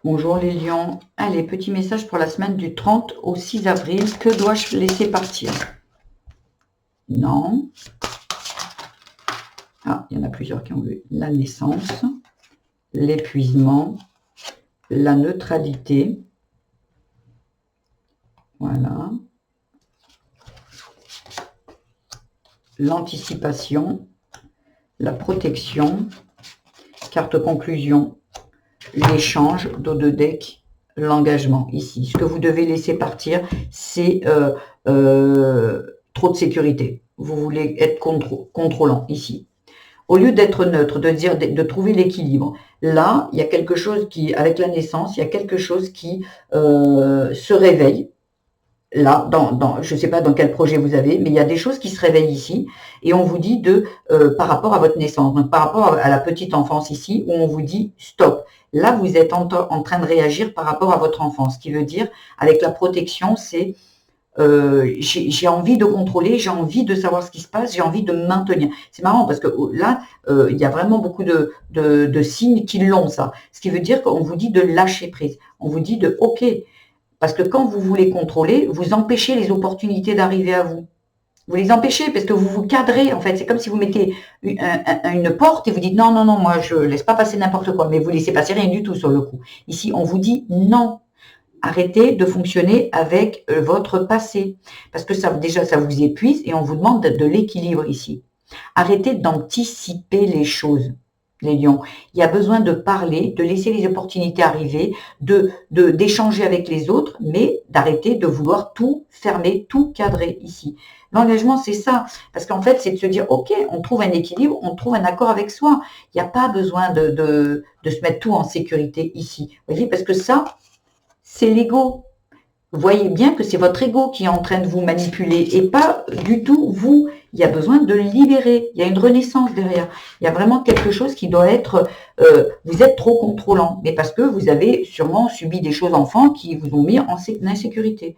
Bonjour les lions. Allez, petit message pour la semaine du 30 au 6 avril. Que dois-je laisser partir? Non. Ah, il y en a plusieurs qui ont vu. La naissance, l'épuisement, la neutralité. Voilà. L'anticipation, la protection, carte conclusion, l'échange, dos de deck, l'engagement. Ici, ce que vous devez laisser partir, c'est trop de sécurité. Vous voulez être contrôlant ici. Au lieu d'être neutre, de trouver l'équilibre, là, il y a quelque chose qui, avec la naissance, il y a quelque chose qui se réveille. Là, je ne sais pas dans quel projet vous avez, mais il y a des choses qui se réveillent ici, et on vous dit par rapport à votre naissance, donc par rapport à la petite enfance ici, où on vous dit stop. Là, vous êtes en train de réagir par rapport à votre enfance, ce qui veut dire, avec la protection, c'est j'ai envie de contrôler, j'ai envie de savoir ce qui se passe, j'ai envie de maintenir. C'est marrant parce que là, il y a vraiment beaucoup de signes qui l'ont, ça. Ce qui veut dire qu'on vous dit de lâcher prise. On vous dit de OK. Parce que quand vous voulez contrôler, vous empêchez les opportunités d'arriver à vous. Vous les empêchez parce que vous vous cadrez, en fait. C'est comme si vous mettez une porte et vous dites non, non, non, moi je ne laisse pas passer n'importe quoi. Mais vous ne laissez passer rien du tout sur le coup. Ici, on vous dit non. Arrêtez de fonctionner avec votre passé. Parce que ça, déjà, ça vous épuise et on vous demande de l'équilibre ici. Arrêtez d'anticiper les choses, les lions. Il y a besoin de parler, de laisser les opportunités arriver, d'échanger avec les autres, mais d'arrêter de vouloir tout fermer, tout cadrer ici. L'engagement, c'est ça. Parce qu'en fait, c'est de se dire, OK, on trouve un équilibre, on trouve un accord avec soi. Il n'y a pas besoin de se mettre tout en sécurité ici. Vous voyez, parce que ça, c'est l'ego. Vous voyez bien que c'est votre ego qui est en train de vous manipuler et pas du tout vous. Il y a besoin de libérer. Il y a une renaissance derrière. Il y a vraiment quelque chose qui doit être... vous êtes trop contrôlant, mais parce que vous avez sûrement subi des choses enfants qui vous ont mis en insécurité.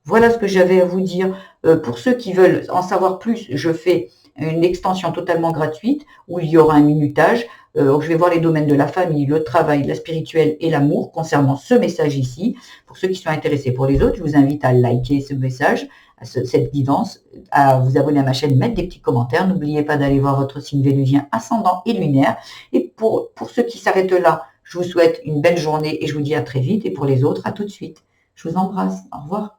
Voilà ce que j'avais à vous dire. Pour ceux qui veulent en savoir plus, je fais une extension totalement gratuite où il y aura un minutage. Je vais voir les domaines de la famille, le travail, la spirituelle et l'amour concernant ce message ici. Pour ceux qui sont intéressés, pour les autres, je vous invite à liker ce message, cette guidance, à vous abonner à ma chaîne, mettre des petits commentaires. N'oubliez pas d'aller voir votre signe vénusien ascendant et lunaire. Et pour ceux qui s'arrêtent là, je vous souhaite une belle journée et je vous dis à très vite. Et pour les autres, à tout de suite. Je vous embrasse. Au revoir.